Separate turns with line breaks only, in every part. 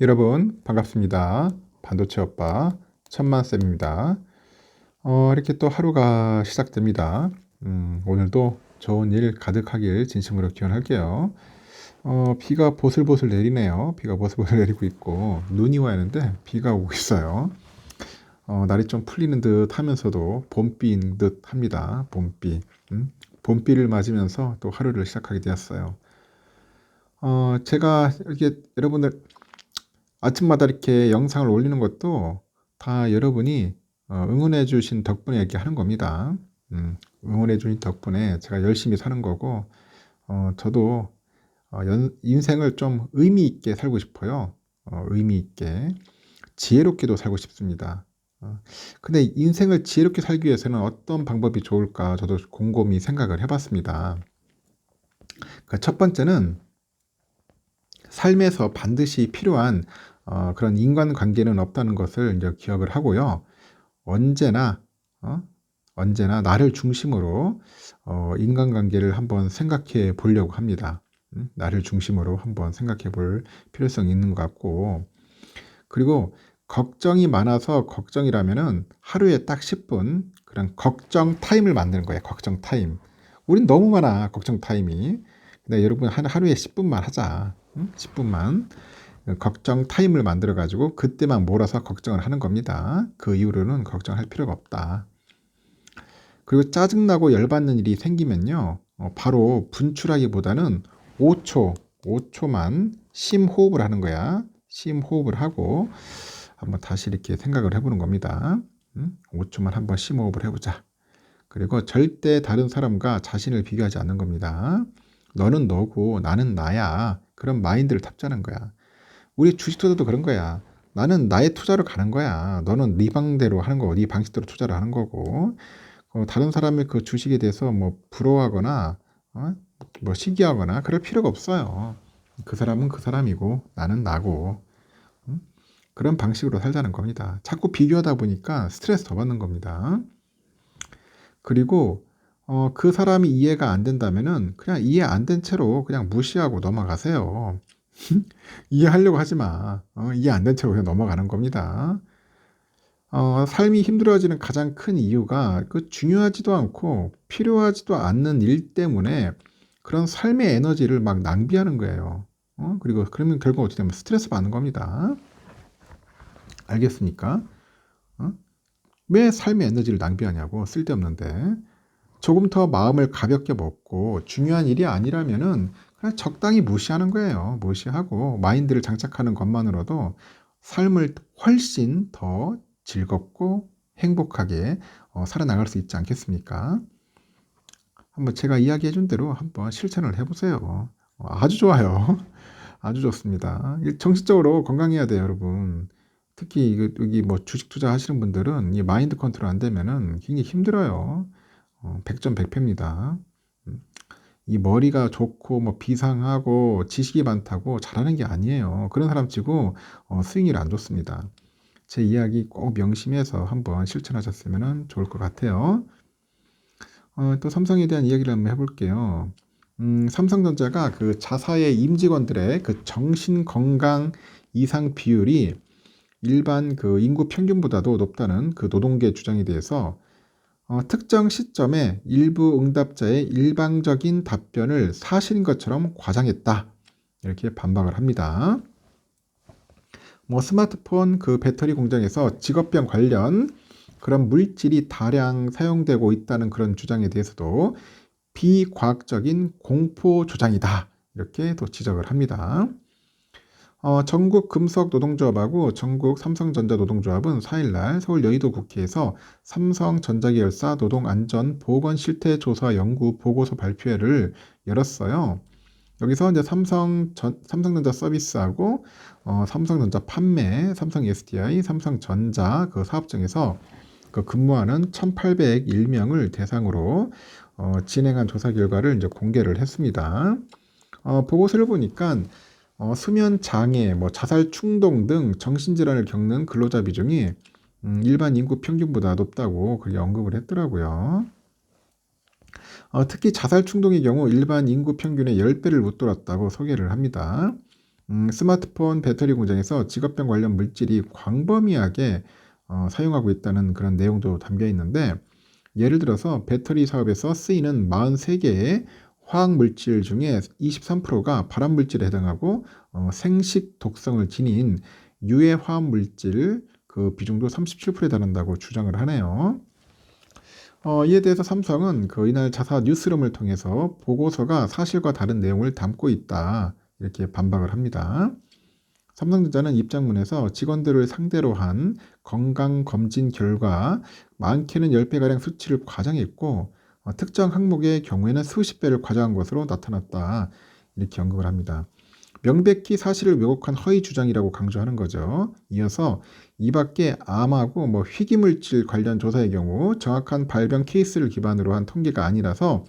여러분 반갑습니다. 반도체 오빠 천만쌤입니다. 이렇게 또 하루가 시작됩니다. 오늘도 좋은 일 가득하길 진심으로 기원할게요. 비가 보슬보슬 내리네요. 비가 보슬보슬 내리고 있고 눈이 와 있는데 비가 오고 있어요. 날이 좀 풀리는 듯 하면서도 봄비인 듯 합니다. 봄비. 봄비를 맞으면서 또 하루를 시작하게 되었어요. 제가 이렇게 여러분들 아침마다 이렇게 영상을 올리는 것도 다 여러분이 응원해 주신 덕분에 이렇게 하는 겁니다. 응원해 주신 덕분에 제가 열심히 사는 거고, 저도 인생을 좀 의미 있게 살고 싶어요. 의미 있게. 지혜롭게도 살고 싶습니다. 근데 인생을 지혜롭게 살기 위해서는 어떤 방법이 좋을까 저도 곰곰이 생각을 해봤습니다. 첫 번째는 삶에서 반드시 필요한 그런 인간관계는 없다는 것을 이제 기억을 하고요. 언제나 어? 언제나 나를 중심으로 인간관계를 한번 생각해 보려고 합니다. 나를 중심으로 한번 생각해 볼 필요성이 있는 것 같고, 그리고 걱정이 많아서 걱정이라면은 하루에 딱 10분 그런 걱정 타임을 만드는 거예요. 걱정 타임. 우린 너무 많아, 걱정 타임이. 근데 여러분 하루에 10분만 하자. 10분만. 걱정 타임을 만들어 가지고 그때만 몰아서 걱정을 하는 겁니다. 그 이후로는 걱정할 필요가 없다. 그리고 짜증나고 열받는 일이 생기면요, 바로 분출하기보다는 5초만 심호흡을 하는 거야. 심호흡을 하고 한번 다시 이렇게 생각을 해보는 겁니다. 5초만 한번 심호흡을 해보자. 그리고 절대 다른 사람과 자신을 비교하지 않는 겁니다. 너는 너고 나는 나야. 그런 마인드를 탑재하는 거야. 우리 주식 투자도 그런 거야. 나는 나의 투자로 가는 거야. 너는 네 방대로 하는 거고, 네 방식대로 투자를 하는 거고. 다른 사람의 그 주식에 대해서 뭐 부러워하거나, 뭐 시기하거나 그럴 필요가 없어요. 그 사람은 그 사람이고, 나는 나고. 음? 그런 방식으로 살자는 겁니다. 자꾸 비교하다 보니까 스트레스 더 받는 겁니다. 그리고 그 사람이 이해가 안 된다면은 그냥 이해 안 된 채로 그냥 무시하고 넘어가세요. 이해하려고 하지 마. 이해 안 된 채로 그냥 넘어가는 겁니다. 삶이 힘들어지는 가장 큰 이유가 그 중요하지도 않고 필요하지도 않는 일 때문에 그런 삶의 에너지를 막 낭비하는 거예요. 그리고 그러면 결국 어떻게 되면 스트레스 받는 겁니다. 알겠습니까? 어? 왜 삶의 에너지를 낭비하냐고, 쓸데없는데. 조금 더 마음을 가볍게 먹고 중요한 일이 아니라면은 그냥 적당히 무시하는 거예요. 무시하고 마인드를 장착하는 것만으로도 삶을 훨씬 더 즐겁고 행복하게 살아나갈 수 있지 않겠습니까? 한번 제가 이야기해 준 대로 한번 실천을 해보세요. 아주 좋아요. 아주 좋습니다. 정신적으로 건강해야 돼요, 여러분. 특히 여기 뭐 주식 투자 하시는 분들은 이 마인드 컨트롤 안 되면은 굉장히 힘들어요. 100점 100패입니다. 이 머리가 좋고 뭐 비상하고 지식이 많다고 잘하는 게 아니에요. 그런 사람 치고 스윙이 안 좋습니다. 제 이야기 꼭 명심해서 한번 실천하셨으면 좋을 것 같아요. 또 삼성에 대한 이야기를 한번 해볼게요. 삼성전자가 그 자사의 임직원들의 그 정신 건강 이상 비율이 일반 그 인구 평균보다도 높다는 그 노동계 주장에 대해서 특정 시점에 일부 응답자의 일방적인 답변을 사실인 것처럼 과장했다. 이렇게 반박을 합니다. 뭐 스마트폰 그 배터리 공장에서 직업병 관련 그런 물질이 다량 사용되고 있다는 그런 주장에 대해서도 비과학적인 공포 조장이다. 이렇게 또 지적을 합니다. 전국 금속 노동조합하고 전국 삼성전자 노동조합은 4일날 서울 여의도 국회에서 삼성전자 계열사 노동안전 보건 실태 조사 연구 보고서 발표회를 열었어요. 여기서 이제 삼성전자 서비스하고 삼성전자 판매, 삼성 SDI, 삼성전자 그 사업장에서 그 근무하는 1,801명을 대상으로 진행한 조사 결과를 이제 공개를 했습니다. 보고서를 보니까 수면 장애, 뭐 자살 충동 등 정신질환을 겪는 근로자 비중이 일반 인구 평균보다 높다고 그게 언급을 했더라고요. 특히 자살 충동의 경우 일반 인구 평균의 10배를 웃돌았다고 소개를 합니다. 스마트폰 배터리 공장에서 직업병 관련 물질이 광범위하게 사용하고 있다는 그런 내용도 담겨 있는데, 예를 들어서 배터리 사업에서 쓰이는 43개의 화학 물질 중에 23%가 발암 물질에 해당하고 생식 독성을 지닌 유해 화학 물질 그 비중도 37%에 달한다고 주장을 하네요. 이에 대해서 삼성은 이날 자사 뉴스룸을 통해서 보고서가 사실과 다른 내용을 담고 있다, 이렇게 반박을 합니다. 삼성전자는 입장문에서 직원들을 상대로 한 건강검진 결과 많게는 10배가량 수치를 과장했고 특정 항목의 경우에는 수십 배를 과장한 것으로 나타났다, 이렇게 언급을 합니다. 명백히 사실을 왜곡한 허위 주장이라고 강조하는 거죠. 이어서 이 밖에 암하고 희귀물질 관련 조사의 경우 정확한 발병 케이스를 기반으로 한 통계가 아니라서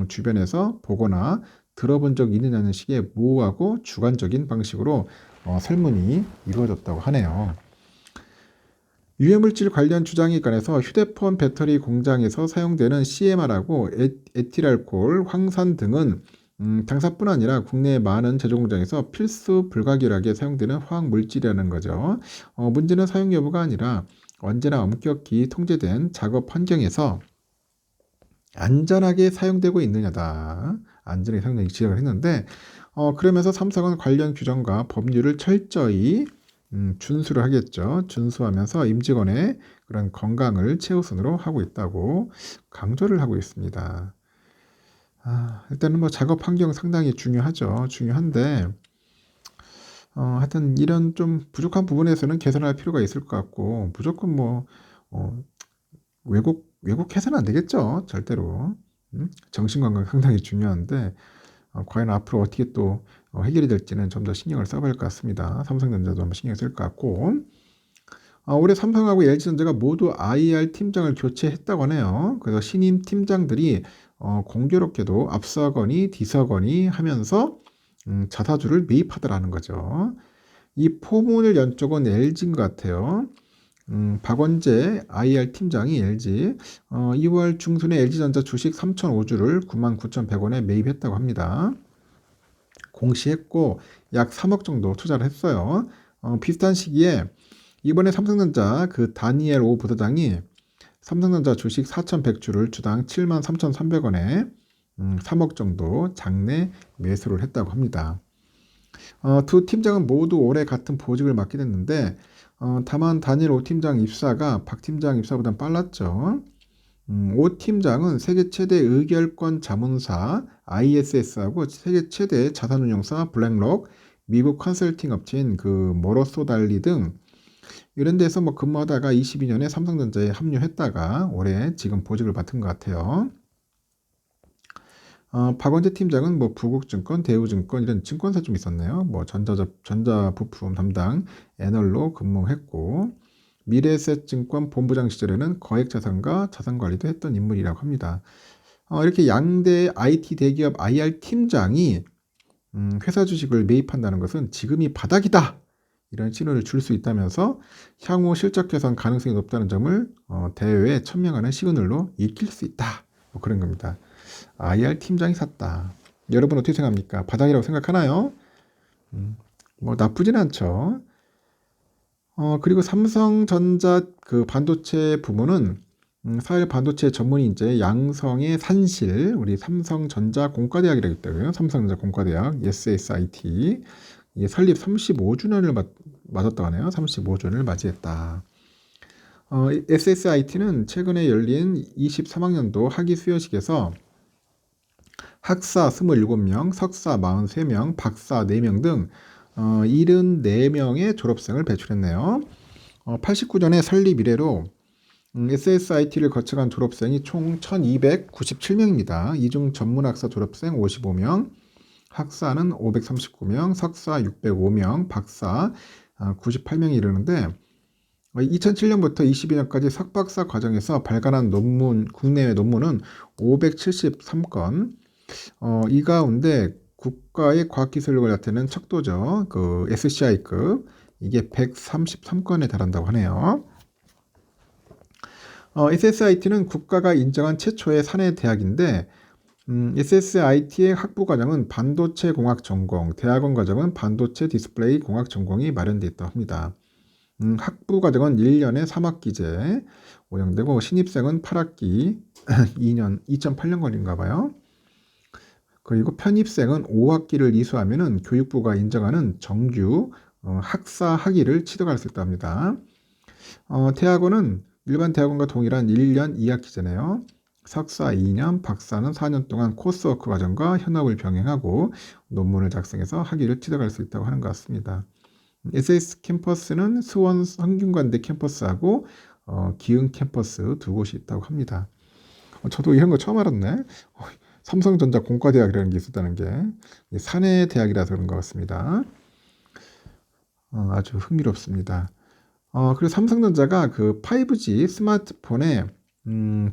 주변에서 보거나 들어본 적 있느냐는 식의 모호하고 주관적인 방식으로 설문이 이루어졌다고 하네요. 유해물질 관련 주장에 관해서 휴대폰 배터리 공장에서 사용되는 CMR하고 에틸알코올, 황산 등은 당사뿐 아니라 국내 많은 제조 공장에서 필수 불가결하게 사용되는 화학 물질이라는 거죠. 문제는 사용 여부가 아니라 언제나 엄격히 통제된 작업 환경에서 안전하게 사용되고 있느냐다. 안전하게 사용되기 지적을 했는데, 그러면서 삼성은 관련 규정과 법률을 철저히 준수를 하겠죠. 준수하면서 임직원의 그런 건강을 최우선으로 하고 있다고 강조를 하고 있습니다. 일단은 작업 환경 상당히 중요하죠. 중요한데, 하여튼 이런 좀 부족한 부분에서는 개선할 필요가 있을 것 같고, 무조건 왜곡해서는 안 되겠죠. 절대로. 정신건강 상당히 중요한데, 과연 앞으로 어떻게 또 해결이 될지는 좀 더 신경을 써봐야 할 것 같습니다. 삼성전자도 한번 신경 쓸 것 같고, 올해 삼성하고 LG전자가 모두 IR 팀장을 교체했다고 하네요. 그래서 신임 팀장들이 공교롭게도 앞서거니 뒤서거니 하면서 자사주를 매입하더라는 거죠. 이 포문을 연 쪽은 LG인 것 같아요. 박원재 IR 팀장이 LG 2월 중순에 LG전자 주식 3,005주를 99,100원에 매입했다고 합니다. 공시했고 약 3억 정도 투자를 했어요. 비슷한 시기에 이번에 삼성전자 다니엘 오 부사장이 삼성전자 주식 4,100주를 주당 73,300원에 3억 정도 장내 매수를 했다고 합니다. 두 팀장은 모두 올해 같은 보직을 맡게 됐는데 다만 다니엘 오 팀장 입사가 박 팀장 입사보다 빨랐죠. 오 팀장은 세계 최대 의결권 자문사 ISS하고 세계 최대 자산운용사 블랙록, 미국 컨설팅 업체인 모로소달리 등 이런 데서 근무하다가 22년에 삼성전자에 합류했다가 올해 지금 보직을 맡은 것 같아요. 박원재 팀장은 부국증권, 대우증권 이런 증권사 좀 있었네요. 전자부품 담당 애널로 근무했고 미래에셋증권 본부장 시절에는 거액자산과 자산관리도 했던 인물이라고 합니다. 이렇게 양대 IT 대기업 IR 팀장이 회사 주식을 매입한다는 것은 지금이 바닥이다, 이런 신호를 줄 수 있다면서 향후 실적 개선 가능성이 높다는 점을 대회에 천명하는 시그널로 익힐 수 있다, 그런 겁니다. IR 팀장이 샀다. 여러분 어떻게 생각합니까? 바닥이라고 생각하나요? 나쁘진 않죠. 그리고 삼성전자 반도체 부문은 사회 반도체 전문이 이제 양성의 산실, 우리 삼성전자 공과대학이라고 있다고요. 삼성전자 공과대학 SSIT 이게 설립 35주년을 맞았다고 하네요. 35주년을 맞이했다. SSIT는 최근에 열린 23학년도 학위 수여식에서 학사 27명, 석사 43명, 박사 4명 등 74명의 졸업생을 배출했네요. 89년에 설립 이래로 SSIT를 거쳐간 졸업생이 총 1297명입니다. 이 중 전문학사 졸업생 55명, 학사는 539명, 석사 605명, 박사 98명이 이르는데 2007년부터 22년까지 석박사 과정에서 발간한 국내외 논문은 573건, 이 가운데 국가의 과학기술력을 나타내는 척도죠. SCI급 이게 133건에 달한다고 하네요. SSIT는 국가가 인정한 최초의 사내 대학인데 SSIT의 학부 과정은 반도체 공학 전공, 대학원 과정은 반도체 디스플레이 공학 전공이 마련되어 있다고 합니다. 학부 과정은 1년에 3학기제 운영되고 신입생은 8학기 2008년 걸린가 봐요. 그리고 편입생은 5학기를 이수하면은 교육부가 인정하는 정규 학사 학위를 취득할 수 있다고 합니다. 대학원은 일반 대학원과 동일한 1년 2학기제네요. 석사 2년, 박사는 4년 동안 코스워크 과정과 현업을 병행하고 논문을 작성해서 학위를 취득할 수 있다고 하는 것 같습니다. SS 캠퍼스는 수원 성균관대 캠퍼스하고 기흥 캠퍼스 두 곳이 있다고 합니다. 저도 이런 거 처음 알았네. 삼성전자 공과대학이라는 게 있었다는 게 사내 대학이라서 그런 것 같습니다. 아주 흥미롭습니다. 그리고 삼성전자가 그 5G 스마트폰에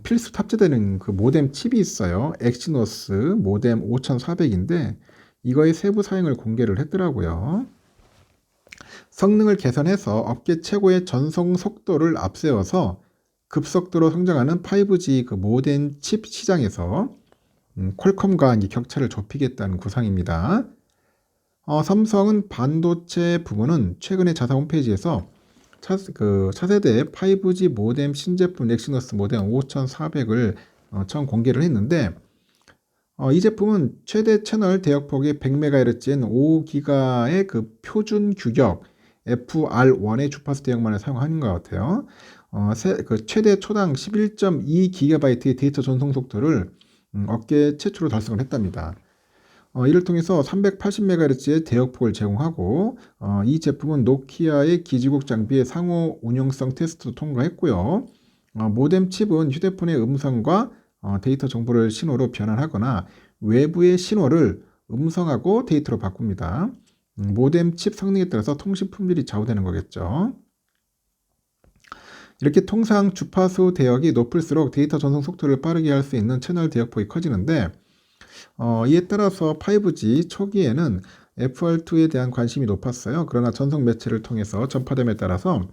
필수 탑재되는 그 모뎀 칩이 있어요. 엑시노스 모뎀 5400인데 이거의 세부 사양을 공개를 했더라고요. 성능을 개선해서 업계 최고의 전송 속도를 앞세워서 급속도로 성장하는 5G 그 모뎀 칩 시장에서 퀄컴과 격차를 좁히겠다는 구상입니다. 삼성은 반도체 부문은 최근에 자사 홈페이지에서 차세대 5G 모뎀 신제품 엑시노스 모뎀 5400을 처음 공개를 했는데 이 제품은 최대 채널 대역폭이 100MHz인 5GB의 그 표준 규격 FR1의 주파수 대역만을 사용하는 것 같아요. 최대 초당 11.2GB의 데이터 전송 속도를 업계 최초로 달성을 했답니다. 이를 통해서 380MHz의 대역폭을 제공하고 이 제품은 노키아의 기지국 장비의 상호 운용성 테스트도 통과했고요. 모뎀 칩은 휴대폰의 음성과 데이터 정보를 신호로 변환하거나 외부의 신호를 음성하고 데이터로 바꿉니다. 모뎀 칩 성능에 따라서 통신 품질이 좌우되는 거겠죠. 이렇게 통상 주파수 대역이 높을수록 데이터 전송 속도를 빠르게 할 수 있는 채널 대역폭이 커지는데 이에 따라서 5G 초기에는 FR2에 대한 관심이 높았어요. 그러나 전송 매체를 통해서 전파됨에 따라서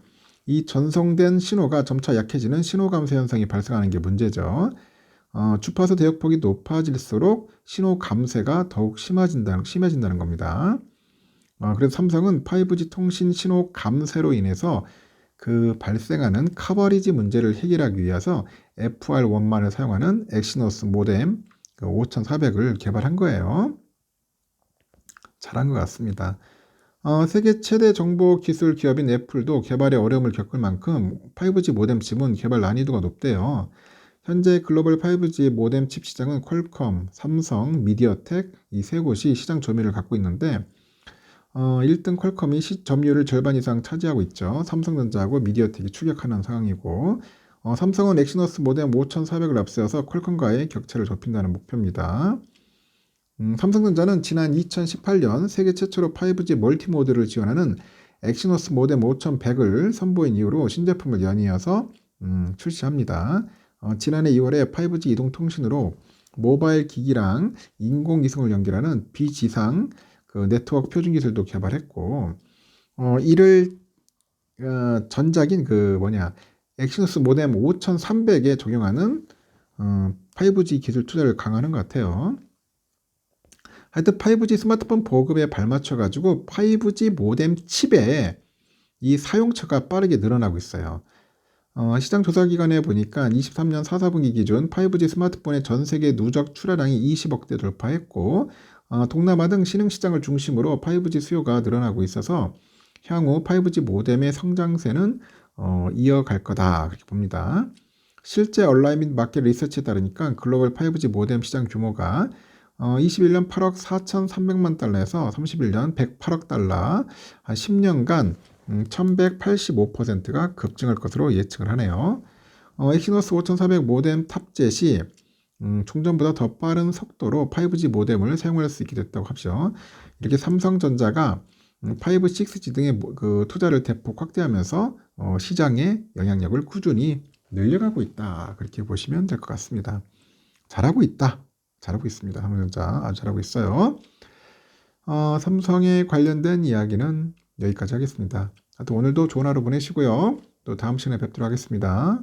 이 전송된 신호가 점차 약해지는 신호 감소 현상이 발생하는 게 문제죠. 주파수 대역폭이 높아질수록 신호 감쇄가 더욱 심해진다는 겁니다. 그래서 삼성은 5G 통신 신호 감쇄로 인해서 그 발생하는 커버리지 문제를 해결하기 위해서 FR1만을 사용하는 엑시노스 모뎀 5400을 개발한 거예요. 잘한 것 같습니다. 세계 최대 정보 기술 기업인 애플도 개발에 어려움을 겪을 만큼 5G 모뎀 칩은 개발 난이도가 높대요. 현재 글로벌 5G 모뎀 칩 시장은 퀄컴, 삼성, 미디어텍 이 세 곳이 시장 점유율을 갖고 있는데 1등 퀄컴이 점유율을 절반 이상 차지하고 있죠. 삼성전자하고 미디어텍이 추격하는 상황이고 삼성은 엑시노스 모뎀 5400을 앞세워서 퀄컴과의 격차를 좁힌다는 목표입니다. 삼성전자는 지난 2018년 세계 최초로 5G 멀티모드를 지원하는 엑시노스 모뎀 5100을 선보인 이후로 신제품을 연이어서 출시합니다. 지난해 2월에 5G 이동통신으로 모바일 기기랑 인공위성을 연결하는 비지상 그 네트워크 표준 기술도 개발했고 이를 전작인 엑시노스 모뎀 5300에 적용하는 5G 기술 투자를 강화하는 것 같아요. 하여튼 5G 스마트폰 보급에 발맞춰 가지고 5G 모뎀 칩에 이 사용처가 빠르게 늘어나고 있어요. 시장 조사 기관에 보니까 23년 4사분기 기준 5G 스마트폰의 전 세계 누적 출하량이 20억 대 돌파했고 동남아 등 신흥 시장을 중심으로 5G 수요가 늘어나고 있어서 향후 5G 모뎀의 성장세는 이어갈 거다 그렇게 봅니다. 실제 온라인 및 마켓 리서치에 따르니까 글로벌 5G 모뎀 시장 규모가 21년 8억 4,300만 달러에서 31년 108억 달러, 한 10년간 1185%가 급증할 것으로 예측을 하네요. 엑시노스 5400 모뎀 탑재 시 충전보다 더 빠른 속도로 5G 모뎀을 사용할 수 있게 됐다고 하죠. 이렇게 삼성전자가 5, 6G 등의 그 투자를 대폭 확대하면서 시장의 영향력을 꾸준히 늘려가고 있다. 그렇게 보시면 될 것 같습니다. 잘하고 있다. 잘하고 있습니다. 삼성전자 아주 잘하고 있어요. 삼성에 관련된 이야기는 여기까지 하겠습니다. 하여튼 오늘도 좋은 하루 보내시고요. 또 다음 시간에 뵙도록 하겠습니다.